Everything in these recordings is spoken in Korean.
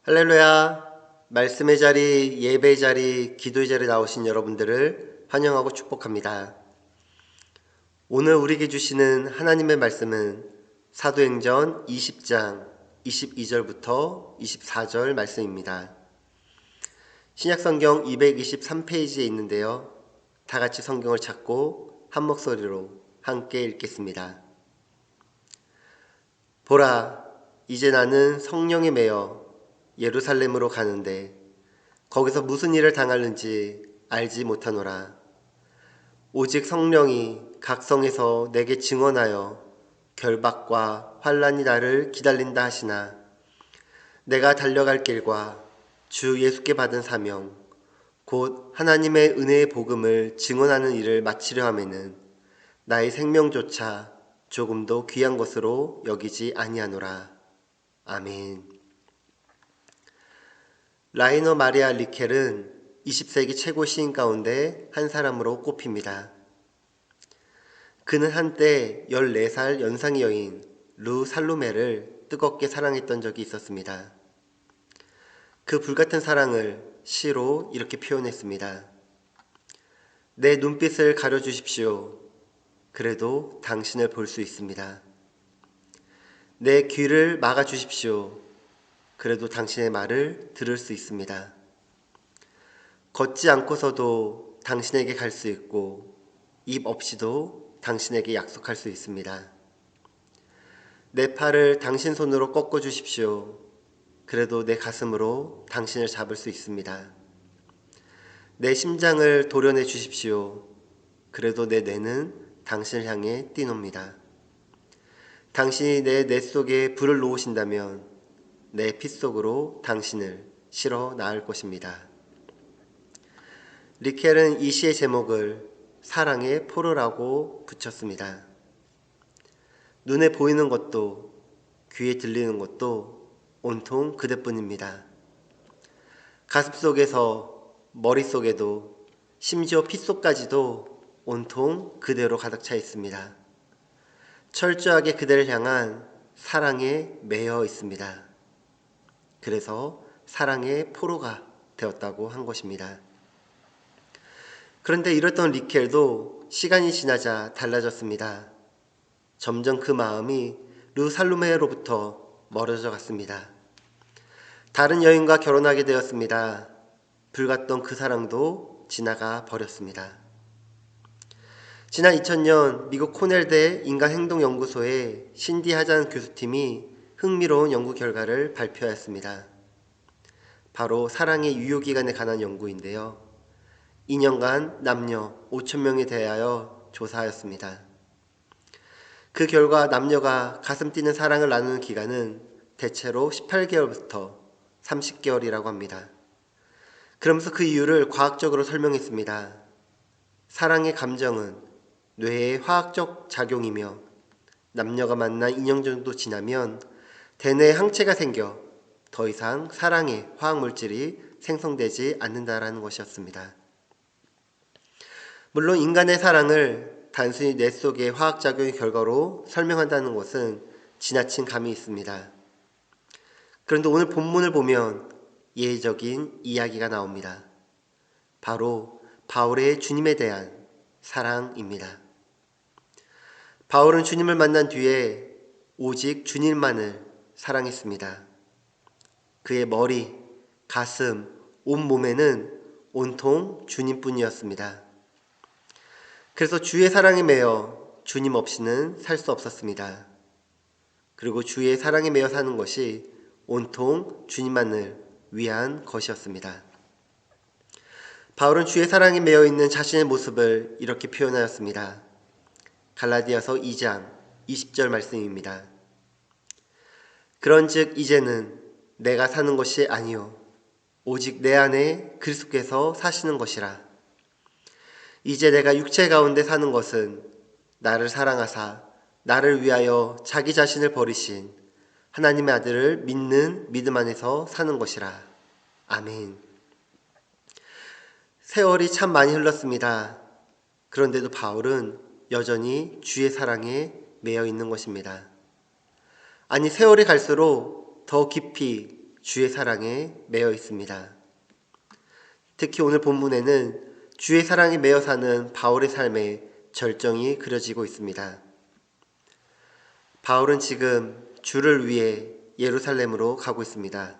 할렐루야. 말씀의 자리, 예배의 자리, 기도의 자리에 나오신 여러분들을 환영하고 축복합니다. 오늘 우리에게 주시는 하나님의 말씀은 사도행전 20장 22절부터 24절 말씀입니다. 신약성경 223페이지에 있는데요. 다 같이 성경을 찾고 한 목소리로 함께 읽겠습니다. 보라, 이제 나는 성령에 매여 예루살렘으로 가는데 거기서 무슨 일을 당하는지 알지 못하노라. 오직 성령이 각 성에서 내게 증언하여 결박과 환난이 나를 기다린다 하시나 내가 달려갈 길과 주 예수께 받은 사명 곧 하나님의 은혜의 복음을 증언하는 일을 마치려 하면은 나의 생명조차 조금도 귀한 것으로 여기지 아니하노라. 아멘. 라이너 마리아 리켈은 20세기 최고 시인 가운데 한 사람으로 꼽힙니다. 그는 한때 14살 연상의 여인 루 살로메를 뜨겁게 사랑했던 적이 있었습니다. 그 불같은 사랑을 시로 이렇게 표현했습니다. 내 눈빛을 가려주십시오. 그래도 당신을 볼 수 있습니다. 내 귀를 막아주십시오. 그래도 당신의 말을 들을 수 있습니다. 걷지 않고서도 당신에게 갈 수 있고 입 없이도 당신에게 약속할 수 있습니다. 내 팔을 당신 손으로 꺾어 주십시오. 그래도 내 가슴으로 당신을 잡을 수 있습니다. 내 심장을 도려내 주십시오. 그래도 내 뇌는 당신을 향해 뛰놉니다. 당신이 내 뇌 속에 불을 놓으신다면 내 피 속으로 당신을 실어 나을 것입니다. 리켈은 이 시의 제목을 사랑의 포로라고 붙였습니다. 눈에 보이는 것도 귀에 들리는 것도 온통 그대뿐입니다. 가슴속에서 머릿속에도 심지어 핏속까지도 온통 그대로 가득 차 있습니다. 철저하게 그대를 향한 사랑에 매여 있습니다. 그래서 사랑의 포로가 되었다고 한 것입니다. 그런데 이랬던 리켈도 시간이 지나자 달라졌습니다. 점점 그 마음이 루 살로메로부터 멀어져 갔습니다. 다른 여인과 결혼하게 되었습니다. 불같던 그 사랑도 지나가 버렸습니다. 지난 2000년 미국 코넬대 인간행동연구소의 신디 하잔 교수팀이 흥미로운 연구 결과를 발표하였습니다. 바로 사랑의 유효기간에 관한 연구인데요. 2년간 남녀 5,000명에 대하여 조사하였습니다. 그 결과 남녀가 가슴 뛰는 사랑을 나누는 기간은 대체로 18개월부터 30개월이라고 합니다. 그러면서 그 이유를 과학적으로 설명했습니다. 사랑의 감정은 뇌의 화학적 작용이며 남녀가 만나 2년 정도 지나면 대뇌에 항체가 생겨 더 이상 사랑의 화학물질이 생성되지 않는다라는 것이었습니다. 물론 인간의 사랑을 단순히 뇌 속의 화학작용의 결과로 설명한다는 것은 지나친 감이 있습니다. 그런데 오늘 본문을 보면 예외적인 이야기가 나옵니다. 바로 바울의 주님에 대한 사랑입니다. 바울은 주님을 만난 뒤에 오직 주님만을 사랑했습니다. 그의 머리, 가슴, 온몸에는 온통 주님뿐이었습니다. 그래서 주의 사랑에 매여 주님 없이는 살 수 없었습니다. 그리고 주의 사랑에 매여 사는 것이 온통 주님만을 위한 것이었습니다. 바울은 주의 사랑에 매여 있는 자신의 모습을 이렇게 표현하였습니다. 갈라디아서 2장 20절 말씀입니다. 그런즉 이제는 내가 사는 것이 아니요 오직 내 안에 그리스도께서 사시는 것이라. 이제 내가 육체 가운데 사는 것은 나를 사랑하사 나를 위하여 자기 자신을 버리신 하나님의 아들을 믿는 믿음 안에서 사는 것이라. 아멘. 세월이 참 많이 흘렀습니다. 그런데도 바울은 여전히 주의 사랑에 매여 있는 것입니다. 아니, 세월이 갈수록 더 깊이 주의 사랑에 매여 있습니다. 특히 오늘 본문에는 주의 사랑에 매여 사는 바울의 삶의 절정이 그려지고 있습니다. 바울은 지금 주를 위해 예루살렘으로 가고 있습니다.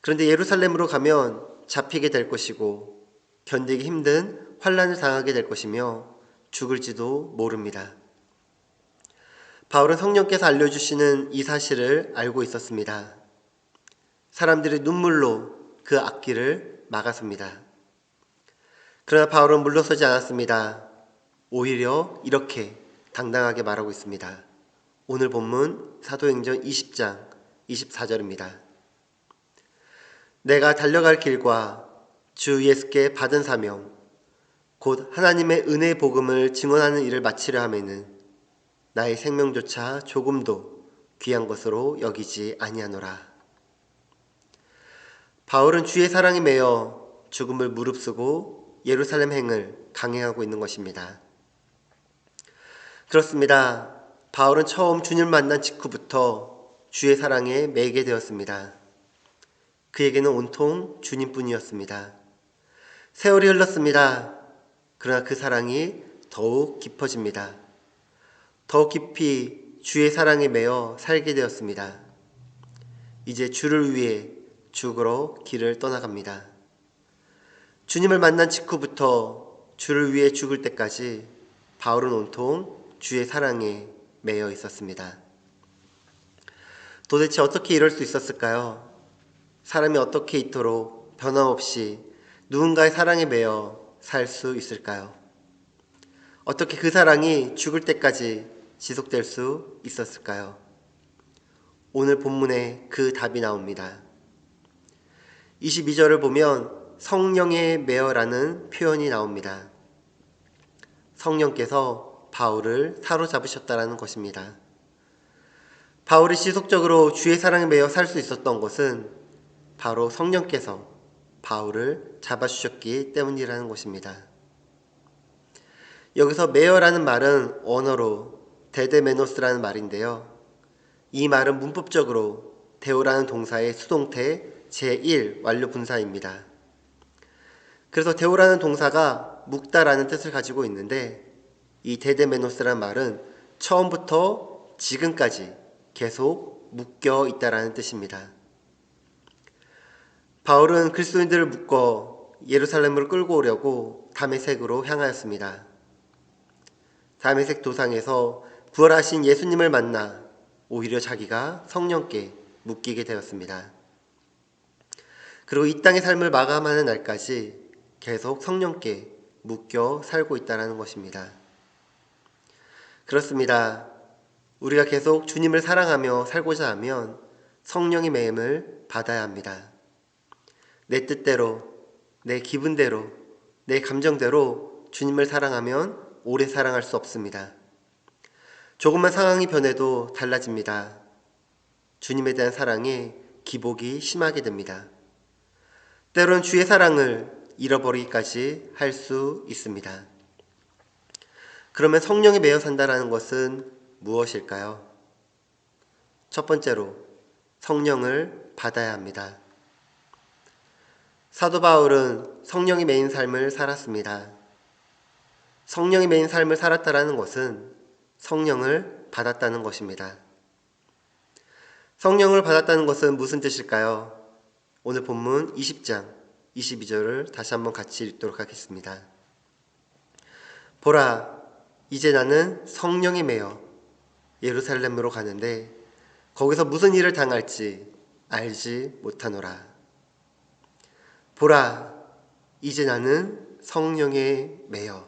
그런데 예루살렘으로 가면 잡히게 될 것이고 견디기 힘든 환난을 당하게 될 것이며 죽을지도 모릅니다. 바울은 성령께서 알려주시는 이 사실을 알고 있었습니다. 사람들의 눈물로 그 앞길을 막았습니다. 그러나 바울은 물러서지 않았습니다. 오히려 이렇게 당당하게 말하고 있습니다. 오늘 본문 사도행전 20장 24절입니다. 내가 달려갈 길과 주 예수께 받은 사명 곧 하나님의 은혜의 복음을 증언하는 일을 마치려 하면은 나의 생명조차 조금도 귀한 것으로 여기지 아니하노라. 바울은 주의 사랑에 매여 죽음을 무릅쓰고 예루살렘 행을 강행하고 있는 것입니다. 그렇습니다. 바울은 처음 주님을 만난 직후부터 주의 사랑에 매이게 되었습니다. 그에게는 온통 주님뿐이었습니다. 세월이 흘렀습니다. 그러나 그 사랑이 더욱 깊어집니다. 더욱 깊이 주의 사랑에 매여 살게 되었습니다. 이제 주를 위해 죽으러 길을 떠나갑니다. 주님을 만난 직후부터 주를 위해 죽을 때까지 바울은 온통 주의 사랑에 매여 있었습니다. 도대체 어떻게 이럴 수 있었을까요? 사람이 어떻게 이토록 변함없이 누군가의 사랑에 매여 살 수 있을까요? 어떻게 그 사랑이 죽을 때까지 지속될 수 있었을까요? 오늘 본문에 그 답이 나옵니다. 22절을 보면 성령에 매여라는 표현이 나옵니다. 성령께서 바울을 사로잡으셨다라는 것입니다. 바울이 지속적으로 주의 사랑에 매여 살 수 있었던 것은 바로 성령께서 바울을 잡아주셨기 때문이라는 것입니다. 여기서 매여라는 말은 원어로 데데메노스라는 말인데요. 이 말은 문법적으로 데오라는 동사의 수동태 제1 완료 분사입니다. 그래서 데오라는 동사가 묶다라는 뜻을 가지고 있는데 이 데데메노스라는 말은 처음부터 지금까지 계속 묶여 있다라는 뜻입니다. 바울은 그리스도인들을 묶어 예루살렘으로 끌고 오려고 다메섹으로 향하였습니다. 다메섹 도상에서 부활하신 예수님을 만나 오히려 자기가 성령께 묶이게 되었습니다. 그리고 이 땅의 삶을 마감하는 날까지 계속 성령께 묶여 살고 있다는 것입니다. 그렇습니다. 우리가 계속 주님을 사랑하며 살고자 하면 성령의 매임을 받아야 합니다. 내 뜻대로, 내 기분대로, 내 감정대로 주님을 사랑하면 오래 사랑할 수 없습니다. 조금만 상황이 변해도 달라집니다. 주님에 대한 사랑에 기복이 심하게 됩니다. 때로는 주의 사랑을 잃어버리기까지 할 수 있습니다. 그러면 성령에 매여 산다는 것은 무엇일까요? 첫 번째로 성령을 받아야 합니다. 사도 바울은 성령이 매인 삶을 살았습니다. 성령이 매인 삶을 살았다는 것은 성령을 받았다는 것입니다. 성령을 받았다는 것은 무슨 뜻일까요? 오늘 본문 20장 22절을 다시 한번 같이 읽도록 하겠습니다. 보라, 이제 나는 성령에 매여 예루살렘으로 가는데 거기서 무슨 일을 당할지 알지 못하노라. 보라, 이제 나는 성령에 매여.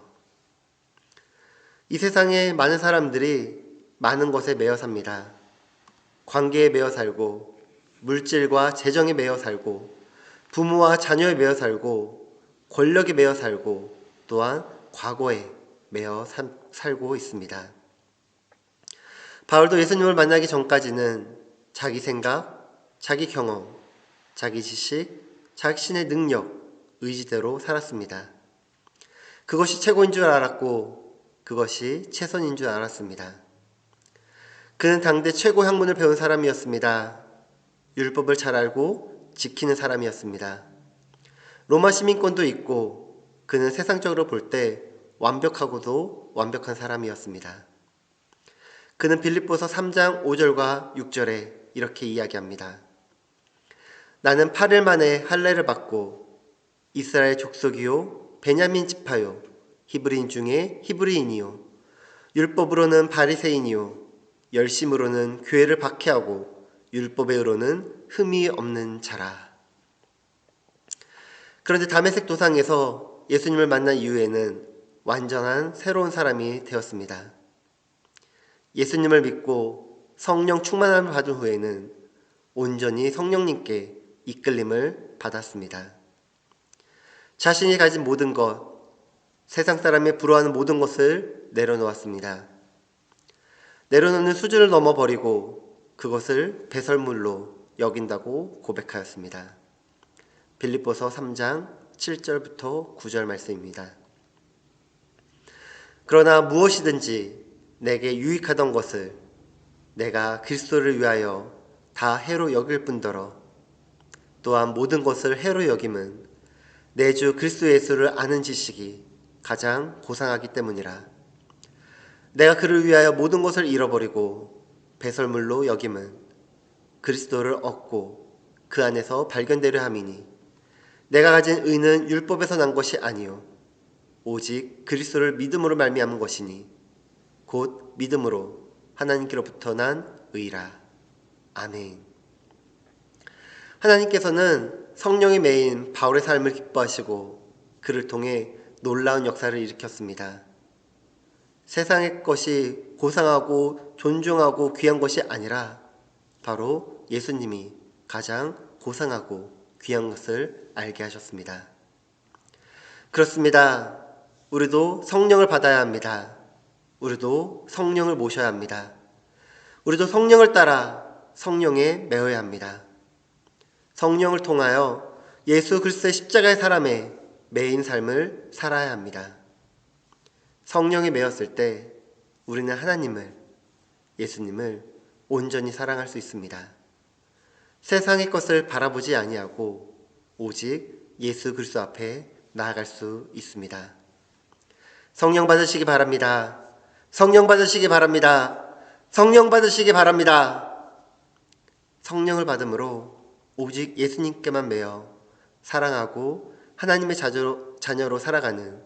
이 세상에 많은 사람들이 많은 것에 매여 삽니다. 관계에 매여 살고, 물질과 재정에 매여 살고, 부모와 자녀에 매여 살고, 권력에 매여 살고, 또한 과거에 매여 살고 있습니다. 바울도 예수님을 만나기 전까지는 자기 생각, 자기 경험, 자기 지식, 자신의 능력, 의지대로 살았습니다. 그것이 최고인 줄 알았고 그것이 최선인 줄 알았습니다. 그는 당대 최고 학문을 배운 사람이었습니다. 율법을 잘 알고 지키는 사람이었습니다. 로마 시민권도 있고 그는 세상적으로 볼 때 완벽하고도 완벽한 사람이었습니다. 그는 빌립보서 3장 5절과 6절에 이렇게 이야기합니다. 나는 8일 만에 할례를 받고 이스라엘 족속이요 베냐민 지파요 히브리인 중에 히브리인이요 율법으로는 바리새인이요 열심으로는 교회를 박해하고 율법의 의로는 흠이 없는 자라. 그런데 다메섹 도상에서 예수님을 만난 이후에는 완전한 새로운 사람이 되었습니다. 예수님을 믿고 성령 충만함을 받은 후에는 온전히 성령님께 이끌림을 받았습니다. 자신이 가진 모든 것, 세상 사람이 부러워하는 모든 것을 내려놓았습니다. 내려놓는 수준을 넘어버리고 그것을 배설물로 여긴다고 고백하였습니다. 빌립보서 3장 7절부터 9절 말씀입니다. 그러나 무엇이든지 내게 유익하던 것을 내가 그리스도를 위하여 다 해로 여길 뿐더러 또한 모든 것을 해로 여김은 내 주 그리스도 예수를 아는 지식이 가장 고상하기 때문이라. 내가 그를 위하여 모든 것을 잃어버리고 배설물로 여김은 그리스도를 얻고 그 안에서 발견되려 함이니 내가 가진 의는 율법에서 난 것이 아니요 오직 그리스도를 믿음으로 말미암은 것이니 곧 믿음으로 하나님께로부터 난 의라. 아멘. 하나님께서는 성령이 메인 바울의 삶을 기뻐하시고 그를 통해 놀라운 역사를 일으켰습니다. 세상의 것이 고상하고 존중하고 귀한 것이 아니라 바로 예수님이 가장 고상하고 귀한 것을 알게 하셨습니다. 그렇습니다. 우리도 성령을 받아야 합니다. 우리도 성령을 모셔야 합니다. 우리도 성령을 따라 성령에 매어야 합니다. 성령을 통하여 예수 그리스도의 십자가의 사람의 매인 삶을 살아야 합니다. 성령에 매였을 때 우리는 하나님을, 예수님을 온전히 사랑할 수 있습니다. 세상의 것을 바라보지 아니하고 오직 예수 그리스도 앞에 나아갈 수 있습니다. 성령 받으시기 바랍니다. 성령 받으시기 바랍니다. 성령 받으시기 바랍니다. 성령을 받음으로 오직 예수님께만 매여 사랑하고 하나님의 자녀로 살아가는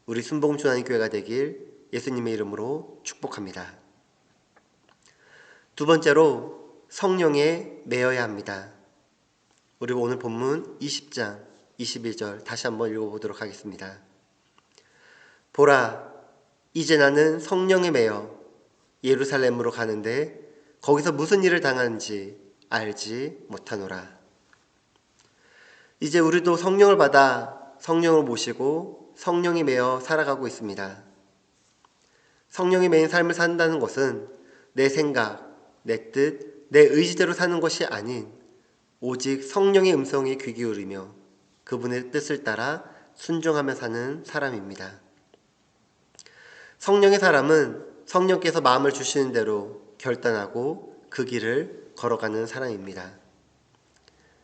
우리 순복음 주안교회가 되길 예수님의 이름으로 축복합니다. 두 번째로 성령에 매여야 합니다. 우리 오늘 본문 20장 21절 다시 한번 읽어보도록 하겠습니다. 보라, 이제 나는 성령에 매여 예루살렘으로 가는데 거기서 무슨 일을 당하는지 알지 못하노라. 이제 우리도 성령을 받아 성령을 모시고 성령이 매여 살아가고 있습니다. 성령이 매인 삶을 산다는 것은 내 생각, 내 뜻, 내 의지대로 사는 것이 아닌 오직 성령의 음성에 귀 기울이며 그분의 뜻을 따라 순종하며 사는 사람입니다. 성령의 사람은 성령께서 마음을 주시는 대로 결단하고 그 길을 걸어가는 사람입니다.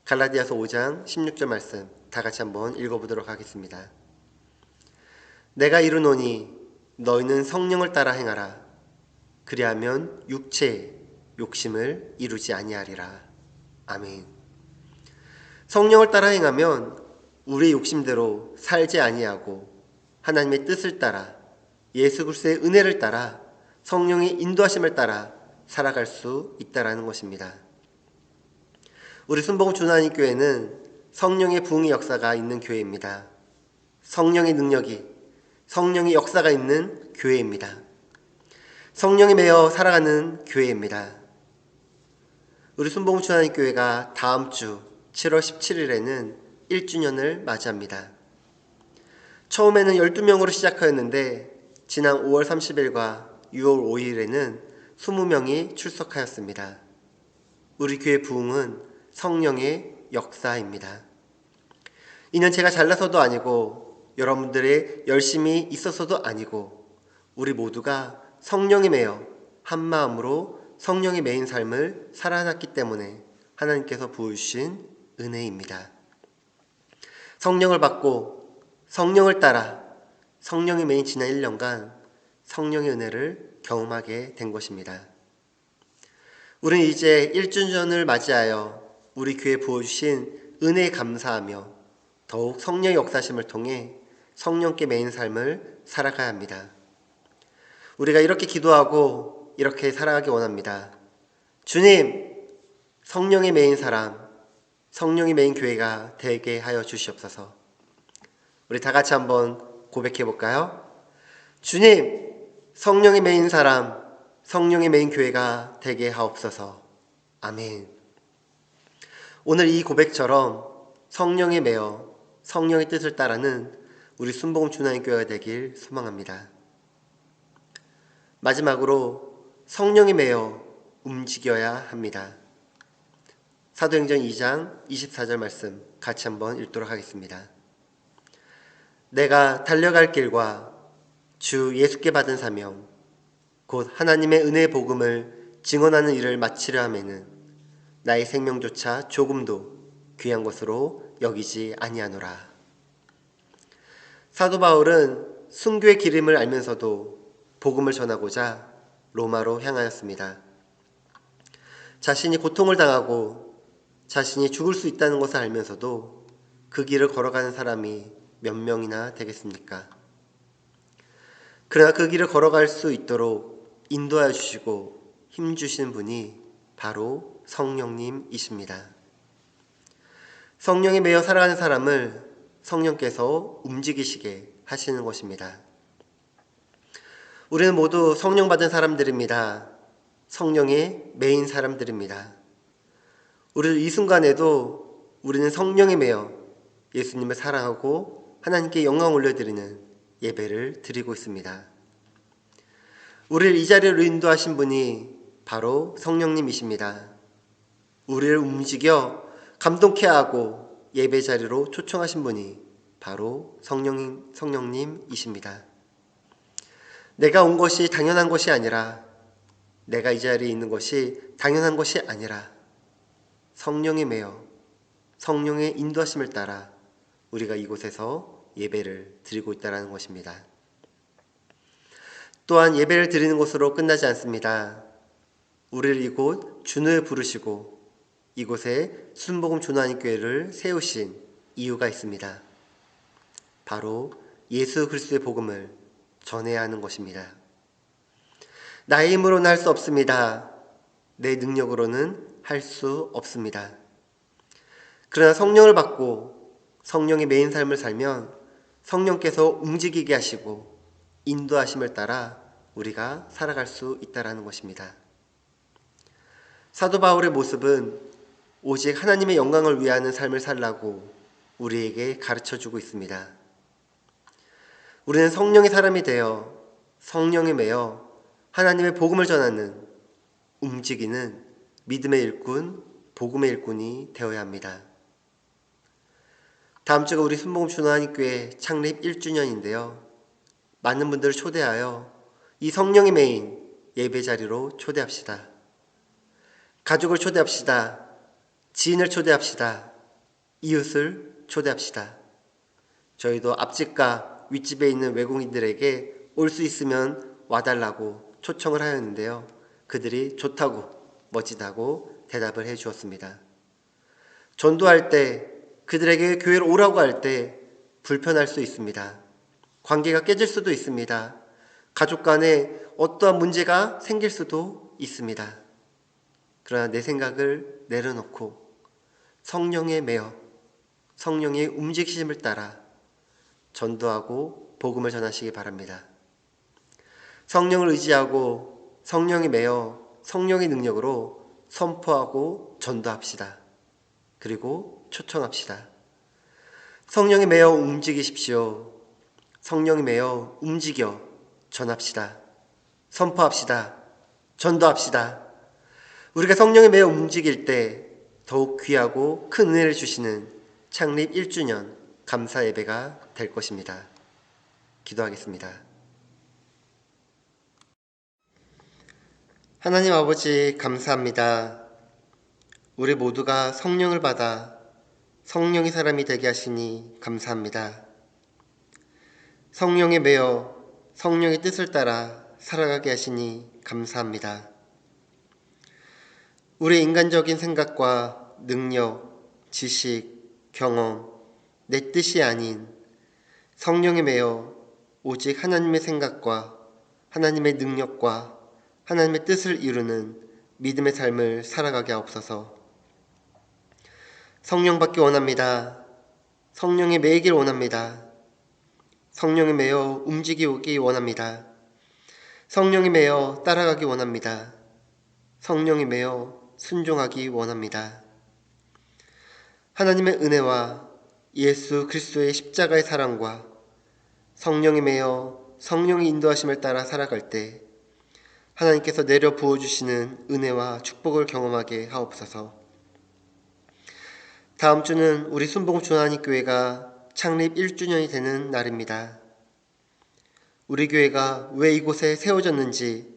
갈라디아서 5장 16절 말씀 다 같이 한번 읽어보도록 하겠습니다. 내가 이르노니 너희는 성령을 따라 행하라. 그리하면 육체의 욕심을 이루지 아니하리라. 아멘. 성령을 따라 행하면 우리의 욕심대로 살지 아니하고 하나님의 뜻을 따라 예수 그리스도의 은혜를 따라 성령의 인도하심을 따라 살아갈 수 있다라는 것입니다. 우리 순복음 주안의 교회는 성령의 부흥의 역사가 있는 교회입니다. 성령의 능력이, 성령의 역사가 있는 교회입니다. 성령에 매여 살아가는 교회입니다. 우리 순복음 주안의 교회가 다음 주 7월 17일에는 1주년을 맞이합니다. 처음에는 12명으로 시작하였는데 지난 5월 30일과 6월 5일에는 20명이 출석하였습니다. 우리 교회 부흥은 성령의 역사입니다. 이는 제가 잘나서도 아니고 여러분들의 열심히 있어서도 아니고 우리 모두가 성령에 매여 한 마음으로 성령의 매인 삶을 살아났기 때문에 하나님께서 부어주신 은혜입니다. 성령을 받고 성령을 따라 성령이 메인 지난 1년간 성령의 은혜를 경험하게 된 것입니다. 우리는 이제 1주년을 맞이하여 우리 교회에 부어주신 은혜에 감사하며 더욱 성령의 역사심을 통해 성령께 매인 삶을 살아가야 합니다. 우리가 이렇게 기도하고 이렇게 살아가기 원합니다. 주님, 성령의 매인 사람, 성령의 매인 교회가 되게 하여 주시옵소서. 우리 다 같이 한번 고백해 볼까요? 주님, 성령의 매인 사람, 성령의 메인 교회가 되게 하옵소서. 아멘. 오늘 이 고백처럼 성령에 매여 성령의 뜻을 따르는 우리 순복음 주나인 교회가 되길 소망합니다. 마지막으로 성령에 매여 움직여야 합니다. 사도행전 2장 24절 말씀 같이 한번 읽도록 하겠습니다. 내가 달려갈 길과 주 예수께 받은 사명 곧 하나님의 은혜의 복음을 증언하는 일을 마치려 하면은 나의 생명조차 조금도 귀한 것으로 여기지 아니하노라. 사도 바울은 순교의 기름을 알면서도 복음을 전하고자 로마로 향하였습니다. 자신이 고통을 당하고 자신이 죽을 수 있다는 것을 알면서도 그 길을 걸어가는 사람이 몇 명이나 되겠습니까? 그러나 그 길을 걸어갈 수 있도록 인도하여 주시고 힘주신 분이 바로 성령님이십니다. 성령에 매여 살아가는 사람을 성령께서 움직이시게 하시는 것입니다. 우리는 모두 성령 받은 사람들입니다. 성령에 매인 사람들입니다. 우리 이 순간에도 우리는 성령에 매여 예수님을 사랑하고 하나님께 영광 올려드리는 예배를 드리고 있습니다. 우리를 이 자리로 인도하신 분이 바로 성령님이십니다. 우리를 움직여 감동케 하고 예배 자리로 초청하신 분이 바로 성령님이십니다. 내가 온 것이 당연한 것이 아니라, 내가 이 자리에 있는 것이 당연한 것이 아니라 성령에 매여 성령의 인도하심을 따라 우리가 이곳에서 예배를 드리고 있다는 것입니다. 또한 예배를 드리는 것으로 끝나지 않습니다. 우리를 이곳 준우에 부르시고 이곳에 순복음 준하님 교회를 세우신 이유가 있습니다. 바로 예수 그리스도의 복음을 전해야 하는 것입니다. 나의 힘으로는 할 수 없습니다. 내 능력으로는 할 수 없습니다. 그러나 성령을 받고 성령의 메인 삶을 살면 성령께서 움직이게 하시고 인도하심을 따라 우리가 살아갈 수 있다는 것입니다. 사도 바울의 모습은 오직 하나님의 영광을 위하는 삶을 살라고 우리에게 가르쳐주고 있습니다. 우리는 성령의 사람이 되어 성령에 매여 하나님의 복음을 전하는 움직이는 믿음의 일꾼, 복음의 일꾼이 되어야 합니다. 다음 주가 우리 순복음 준하님교회 창립 1주년인데요. 많은 분들을 초대하여 이 성령의 메인 예배 자리로 초대합시다. 가족을 초대합시다. 지인을 초대합시다. 이웃을 초대합시다. 저희도 앞집과 윗집에 있는 외국인들에게 올 수 있으면 와달라고 초청을 하였는데요. 그들이 좋다고 멋지다고 대답을 해 주었습니다. 전도할 때 그들에게 교회로 오라고 할 때 불편할 수 있습니다. 관계가 깨질 수도 있습니다. 가족 간에 어떠한 문제가 생길 수도 있습니다. 그러나 내 생각을 내려놓고 성령에 매여 성령의 움직이심을 따라 전도하고 복음을 전하시기 바랍니다. 성령을 의지하고 성령에 매여 성령의 능력으로 선포하고 전도합시다. 그리고 초청합시다. 성령에 매여 움직이십시오. 성령에 매여 움직여 전합시다. 선포합시다. 전도합시다. 우리가 성령에 매여 움직일 때 더욱 귀하고 큰 은혜를 주시는 창립 1주년 감사 예배가 될 것입니다. 기도하겠습니다. 하나님 아버지 감사합니다. 우리 모두가 성령을 받아 성령의 사람이 되게 하시니 감사합니다. 성령에 매여 성령의 뜻을 따라 살아가게 하시니 감사합니다. 우리의 인간적인 생각과 능력, 지식, 경험, 내 뜻이 아닌 성령에 매여 오직 하나님의 생각과 하나님의 능력과 하나님의 뜻을 이루는 믿음의 삶을 살아가게 하옵소서. 성령 받기 원합니다. 성령에 매이길 원합니다. 성령에 매여 움직이기 원합니다. 성령에 매여 따라가기 원합니다. 성령에 매여 순종하기 원합니다. 하나님의 은혜와 예수 그리스도의 십자가의 사랑과 성령에 매여 성령의 인도하심을 따라 살아갈 때 하나님께서 내려 부어주시는 은혜와 축복을 경험하게 하옵소서. 다음 주는 우리 순복음 주한한인교회가 창립 1주년이 되는 날입니다. 우리 교회가 왜 이곳에 세워졌는지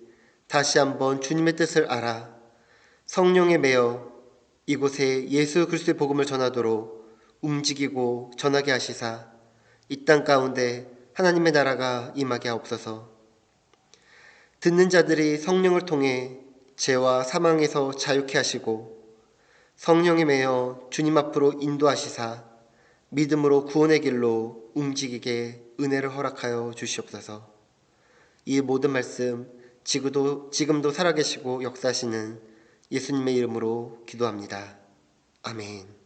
다시 한번 주님의 뜻을 알아 성령에 매여 이곳에 예수 그리스도의 복음을 전하도록 움직이고 전하게 하시사 이 땅 가운데 하나님의 나라가 임하게 하옵소서. 듣는 자들이 성령을 통해 죄와 사망에서 자유케 하시고 성령에 매여 주님 앞으로 인도하시사 믿음으로 구원의 길로 움직이게 은혜를 허락하여 주시옵소서. 이 모든 말씀 지금도 살아계시고 역사하시는 예수님의 이름으로 기도합니다. 아멘.